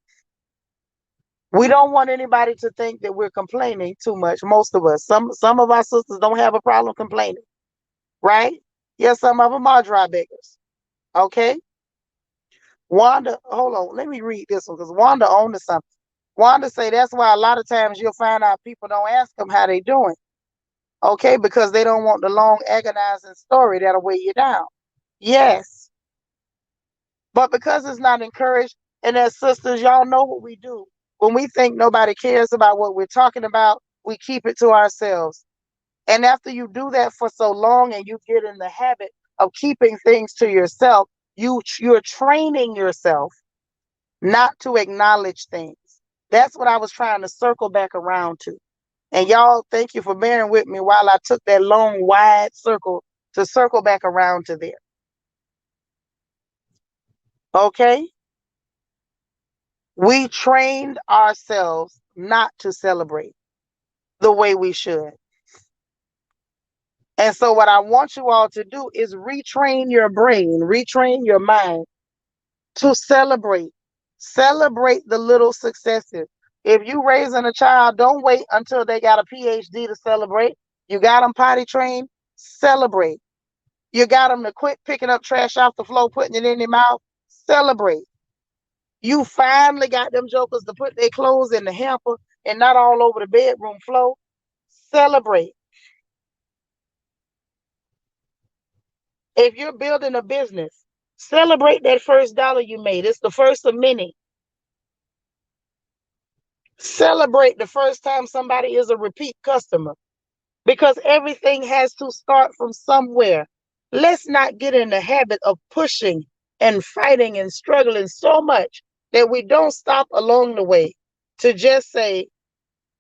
We don't want anybody to think that we're complaining too much. Most of us, some of our sisters don't have a problem complaining, right? Yes, some of them are dry beggars. Okay. Wanda, hold on, let me read this one because Wanda owned to something. Wanda say that's why a lot of times you'll find out people don't ask them how they doing. Okay, because they don't want the long agonizing story that'll weigh you down. Yes. But because it's not encouraged, and as sisters, y'all know what we do. When we think nobody cares about what we're talking about, we keep it to ourselves. And after you do that for so long and you get in the habit of keeping things to yourself, you're training yourself not to acknowledge things. That's what I was trying to circle back around to. And y'all, thank you for bearing with me while I took that long, wide circle to circle back around to there. Okay? We trained ourselves not to celebrate the way we should. And so what I want you all to do is retrain your brain, retrain your mind to celebrate. Celebrate the little successes. If you raising a child, don't wait until they got a PhD to celebrate. You got them potty trained, celebrate. You got them to quit picking up trash off the floor, putting it in their mouth, celebrate. You finally got them jokers to put their clothes in the hamper and not all over the bedroom floor, celebrate. If you're building a business, celebrate that first dollar you made. It's the first of many. Celebrate the first time somebody is a repeat customer because everything has to start from somewhere. Let's not get in the habit of pushing and fighting and struggling so much that we don't stop along the way to just say,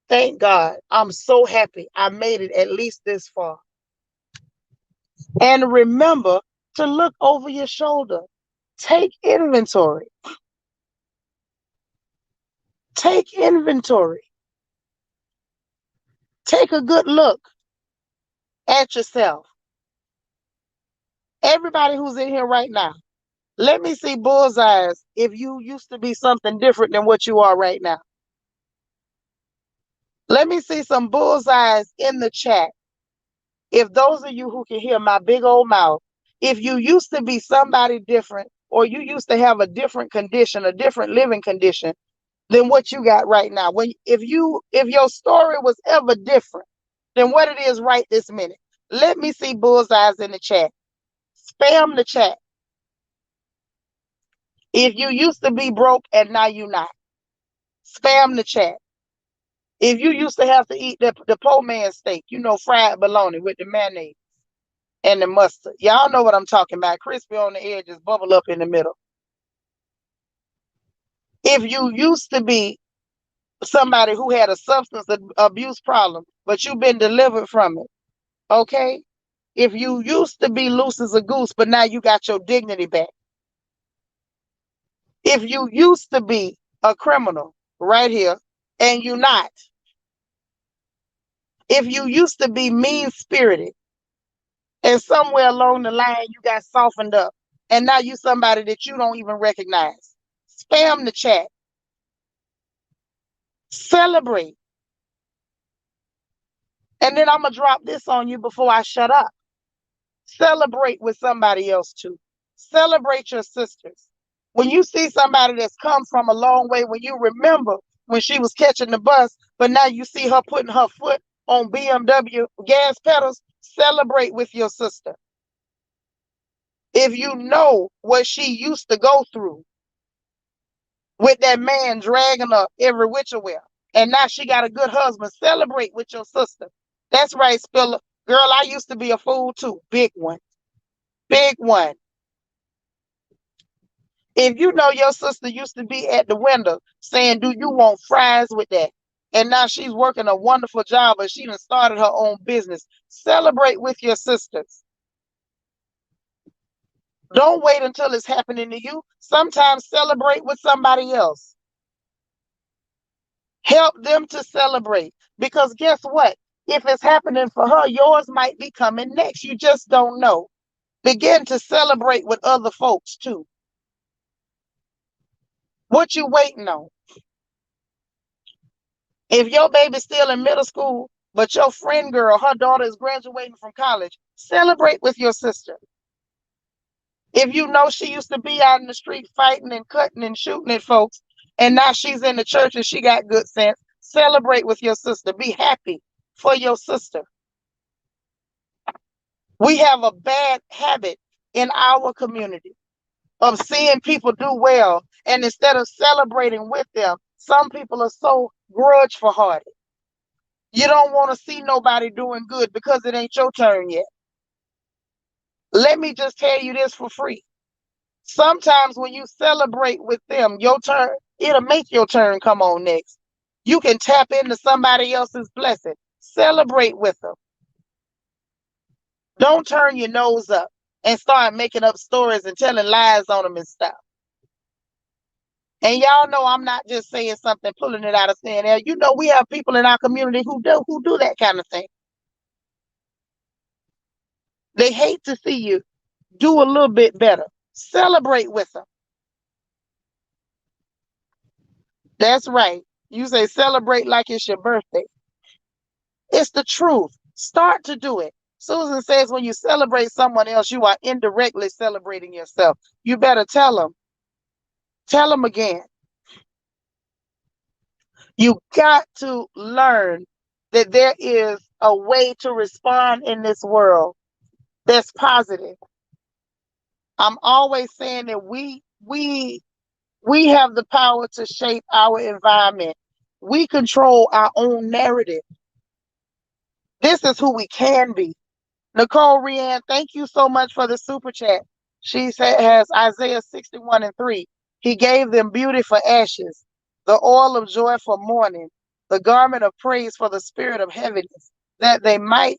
thank God, I'm so happy I made it at least this far. And remember to look over your shoulder. Take inventory. Take inventory. Take a good look at yourself. Everybody who's in here right now, let me see bullseyes if you used to be something different than what you are right now. Let me see some bullseyes in the chat. If those of you who can hear my big old mouth, If you used to be somebody different, or you used to have a different condition, a different living condition than what you got right now, if your story was ever different than what it is right this minute, let me see bullseyes in the chat. Spam the chat. If you used to be broke and now you're not, spam the chat. If you used to have to eat the poor man steak, fried bologna with the mayonnaise and the mustard. Y'all know what I'm talking about. Crispy on the edges, bubble up in the middle. If you used to be somebody who had a substance abuse problem, but you've been delivered from it, okay? If you used to be loose as a goose, but now you got your dignity back. If you used to be a criminal right here and you're not. If you used to be mean-spirited and somewhere along the line you got softened up and now you somebody that you don't even recognize, spam the chat. Celebrate. And then I'm going to drop this on you before I shut up. Celebrate with somebody else too. Celebrate your sisters. When you see somebody that's come from a long way, when you remember when she was catching the bus, but now you see her putting her foot on BMW gas pedals, celebrate with your sister. If you know what she used to go through with that man dragging her every which way, and now she got a good husband, celebrate with your sister. That's right, Spiller. Girl, I used to be a fool too. Big one. Big one. If you know your sister used to be at the window saying, do you want fries with that? And now she's working a wonderful job, and she done started her own business. Celebrate with your sisters. Don't wait until it's happening to you. Sometimes celebrate with somebody else. Help them to celebrate. Because guess what? If it's happening for her, yours might be coming next. You just don't know. Begin to celebrate with other folks too. What you waiting on? If your baby's still in middle school, but your friend girl, her daughter is graduating from college, celebrate with your sister. If you know she used to be out in the street fighting and cutting and shooting at folks, and now she's in the church and she got good sense, celebrate with your sister. Be happy for your sister. We have a bad habit in our community of seeing people do well, and instead of celebrating with them, some people are so grudgeful hearted. You don't want to see nobody doing good because it ain't your turn yet. Let me just tell you this for free. Sometimes when you celebrate with them, your turn, it'll make your turn come on next. You can tap into somebody else's blessing. Celebrate with them. Don't turn your nose up and start making up stories and telling lies on them and stuff. And y'all know I'm not just saying something, pulling it out of thin air. You know we have people in our community who do that kind of thing. They hate to see you do a little bit better. Celebrate with them. That's right. You say celebrate like it's your birthday. It's the truth. Start to do it. Susan says when you celebrate someone else, you are indirectly celebrating yourself. You better tell them. Tell them again. You got to learn that there is a way to respond in this world that's positive. I'm always saying that we have the power to shape our environment. We control our own narrative. This is who we can be. Nicole Rianne, thank you so much for the super chat. She has Isaiah 61:3. He gave them beauty for ashes, the oil of joy for mourning, the garment of praise for the spirit of heaviness, that they might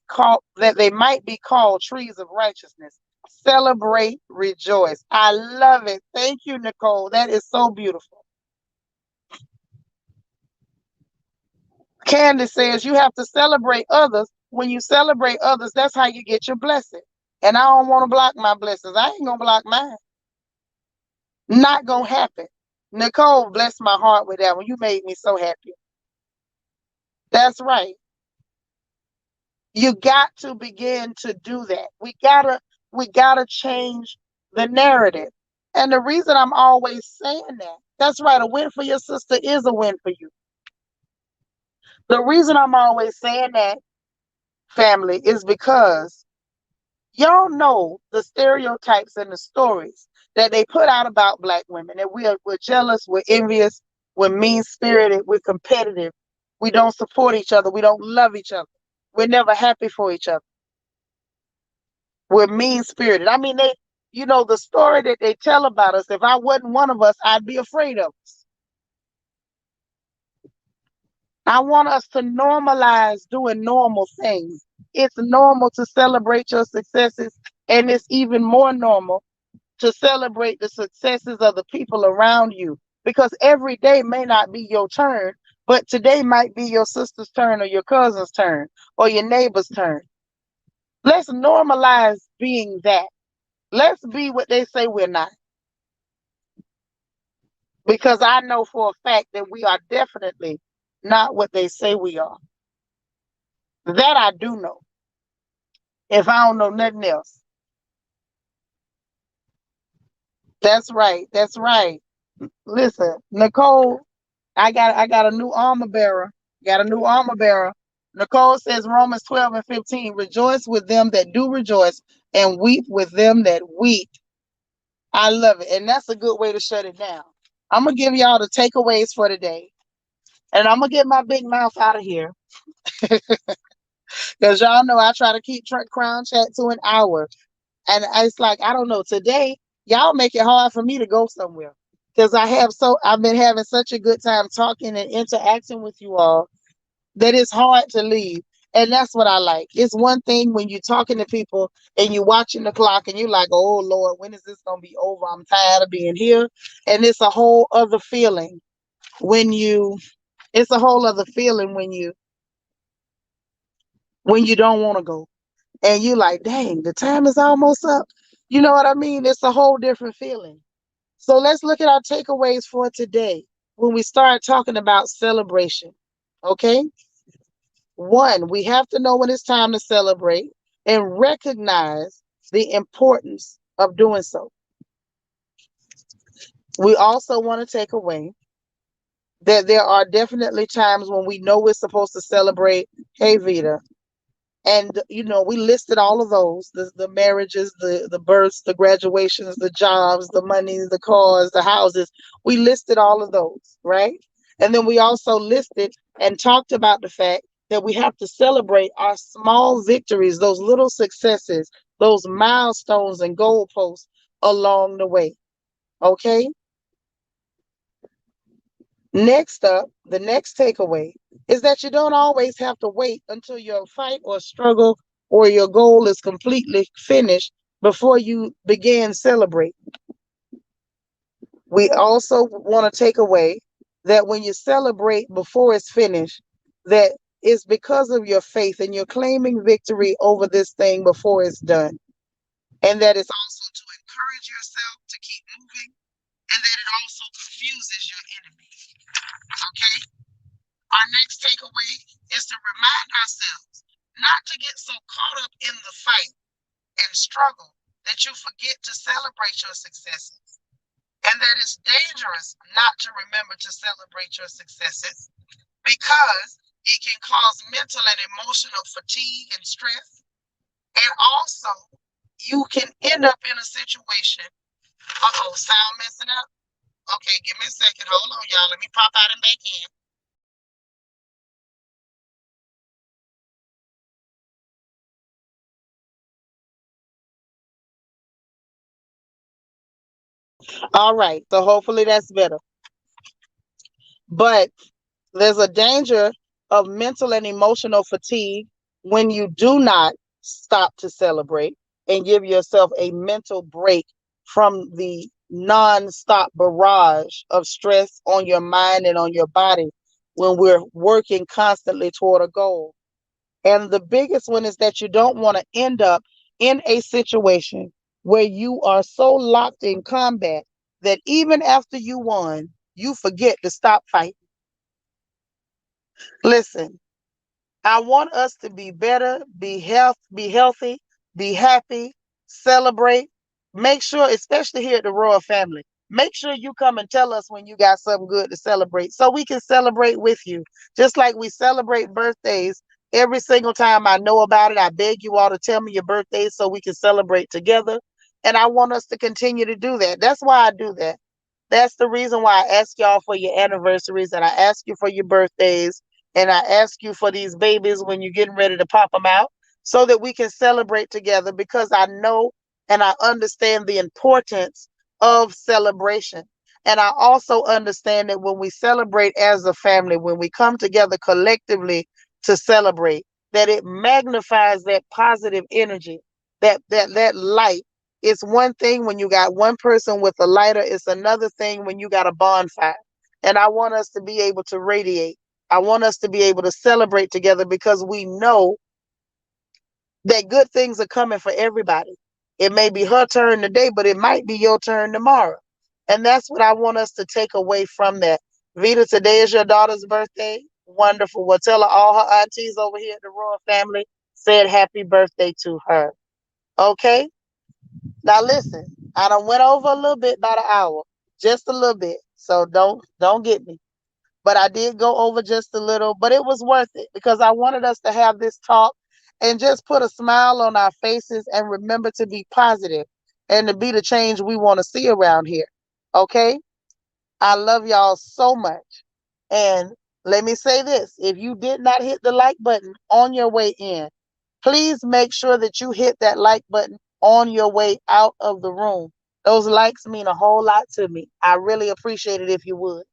be called trees of righteousness. Celebrate, rejoice. I love it. Thank you, Nicole. That is so beautiful. Candace says you have to celebrate others. When you celebrate others, that's how you get your blessing. And I don't want to block my blessings. I ain't going to block mine. Not going to happen. Nicole, bless my heart with that one. You made me so happy. That's right. You got to begin to do that. We got to We got to change the narrative. And the reason I'm always saying that, that's right, a win for your sister is a win for you. The reason I'm always saying that, family, is because y'all know the stereotypes and the stories that they put out about Black women. That we're jealous, we're envious, we're mean spirited, we're competitive, we don't support each other, we don't love each other, we're never happy for each other, we're mean spirited. I mean, the story that they tell about us, if I wasn't one of us, I'd be afraid of us. I want us to normalize doing normal things. It's normal to celebrate your successes, and it's even more normal to celebrate the successes of the people around you, because every day may not be your turn, but today might be your sister's turn or your cousin's turn or your neighbor's turn. Let's normalize being that. Let's be what they say we're not. Because I know for a fact that we are definitely not what they say we are. That I do know. If I don't know nothing else. That's right. That's right. Listen, Nicole, I got a new armor bearer. Got a new armor bearer. Nicole says Romans 12 and 15, rejoice with them that do rejoice and weep with them that weep. I love it. And that's a good way to shut it down. I'm going to give y'all the takeaways for today. And I'm going to get my big mouth out of here. Because y'all know I try to keep Crown Chat to an hour. And it's like, I don't know, today, y'all make it hard for me to go somewhere. Because I've been having such a good time talking and interacting with you all that it's hard to leave. And that's what I like. It's one thing when you're talking to people and you're watching the clock and you're like, oh Lord, when is this gonna be over? I'm tired of being here. And it's a whole other feeling when you don't want to go. And you like, dang, the time is almost up. You know what I mean? It's a whole different feeling. So let's look at our takeaways for today when we start talking about celebration. Okay? One, we have to know when it's time to celebrate and recognize the importance of doing so. We also want to take away that there are definitely times when we know we're supposed to celebrate. Hey, Vita. And, we listed all of those, the marriages, the births, the graduations, the jobs, the money, the cars, the houses. We listed all of those, right? And then we also listed and talked about the fact that we have to celebrate our small victories, those little successes, those milestones and goalposts along the way. Okay? Next up, the next takeaway is that you don't always have to wait until your fight or struggle or your goal is completely finished before you begin celebrating. We also want to take away that when you celebrate before it's finished, that it's because of your faith and you're claiming victory over this thing before it's done. And that it's also to encourage yourself to keep moving, and that it also confuses your enemy. Okay? Our next takeaway is to remind ourselves not to get so caught up in the fight and struggle that you forget to celebrate your successes. And that it's dangerous not to remember to celebrate your successes because it can cause mental and emotional fatigue and stress. And also, you can end up in a situation. Uh-oh, sound messing up? Okay, give me a second. Hold on, y'all. Let me pop out and back in. All right, so hopefully that's better. But there's a danger of mental and emotional fatigue when you do not stop to celebrate and give yourself a mental break from the non-stop barrage of stress on your mind and on your body when we're working constantly toward a goal. And the biggest one is that you don't want to end up in a situation where you are so locked in combat that even after you won, you forget to stop fighting. Listen, I want us to be better, be healthy, be happy, celebrate. Make sure, especially here at the Royal family, make sure you come and tell us when you got something good to celebrate so we can celebrate with you. Just like we celebrate birthdays every single time I know about it, I beg you all to tell me your birthdays so we can celebrate together. And I want us to continue to do that. That's why I do that. That's the reason why I ask y'all for your anniversaries and I ask you for your birthdays and I ask you for these babies when you're getting ready to pop them out so that we can celebrate together because I know and I understand the importance of celebration. And I also understand that when we celebrate as a family, when we come together collectively to celebrate, that it magnifies that positive energy, that light. It's one thing when you got one person with a lighter, it's another thing when you got a bonfire. And I want us to be able to radiate. I want us to be able to celebrate together because we know that good things are coming for everybody. It may be her turn today, but it might be your turn tomorrow. And that's what I want us to take away from that. Vita, today is your daughter's birthday. Wonderful. Well, tell her all her aunties over here at the Royal family said happy birthday to her. Okay? Now listen, I done went over a little bit, about an hour, just a little bit. So don't get me. But I did go over just a little, but it was worth it because I wanted us to have this talk and just put a smile on our faces and remember to be positive and to be the change we want to see around here. Okay? I love y'all so much. And let me say this, if you did not hit the like button on your way in, please make sure that you hit that like button on your way out of the room. Those likes mean a whole lot to me. I really appreciate it if you would.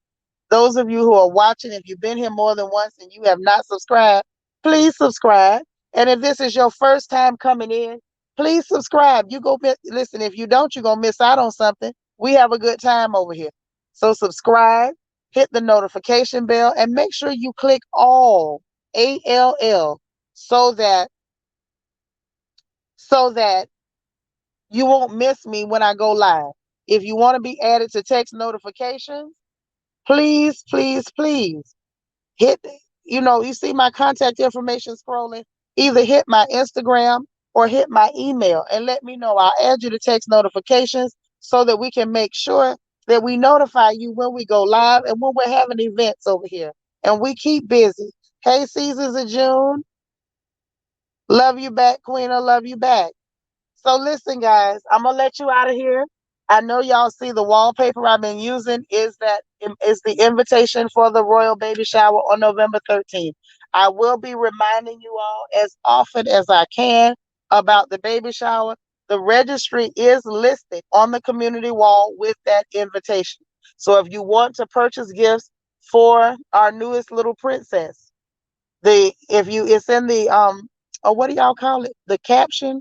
Those of you who are watching, if you've been here more than once and you have not subscribed, please subscribe. And if this is your first time coming in, please subscribe. You go listen, if you don't, you're gonna miss out on something. We have a good time over here. So subscribe, hit the notification bell, and make sure you click all ALL so that so that you won't miss me when I go live. If you want to be added to text notifications, please, please, please hit, you see my contact information scrolling. Either hit my Instagram or hit my email and let me know. I'll add you to text notifications so that we can make sure that we notify you when we go live and when we're having events over here. And we keep busy. Hey, Seasons of June. Love you back, Queen. I love you back. So listen, guys, I'm gonna let you out of here. I know y'all see the wallpaper I've been using is the invitation for the royal baby shower on November 13th. I will be reminding you all as often as I can about the baby shower. The registry is listed on the community wall with that invitation. So if you want to purchase gifts for our newest little princess, it's in the what do y'all call it? The caption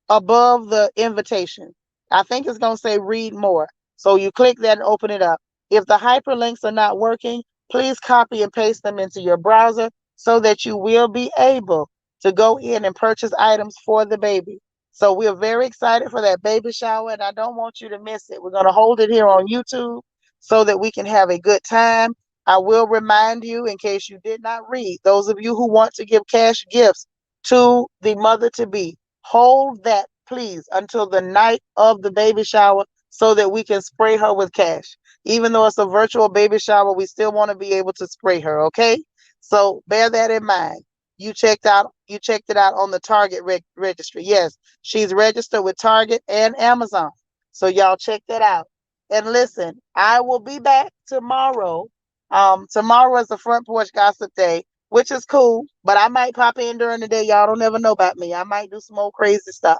above the invitation. I think it's going to say read more. So you click that and open it up. If the hyperlinks are not working, please copy and paste them into your browser so that you will be able to go in and purchase items for the baby. So we're very excited for that baby shower, and I don't want you to miss it. We're going to hold it here on YouTube so that we can have a good time. I will remind you, in case you did not read, those of you who want to give cash gifts to the mother to be, hold that, please, until the night of the baby shower so that we can spray her with cash. Even though it's a virtual baby shower, we still want to be able to spray her, okay? So bear that in mind. You checked it out on the Target registry. Yes, she's registered with Target and Amazon. So y'all check that out. And listen, I will be back tomorrow. Tomorrow is the front porch gossip day, which is cool, but I might pop in during the day. Y'all don't never know about me. I might do some more crazy stuff.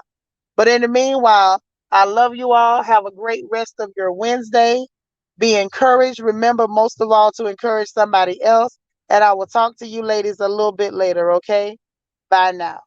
But in the meanwhile, I love you all. Have a great rest of your Wednesday. Be encouraged. Remember, most of all, to encourage somebody else. And I will talk to you ladies a little bit later, okay? Bye now.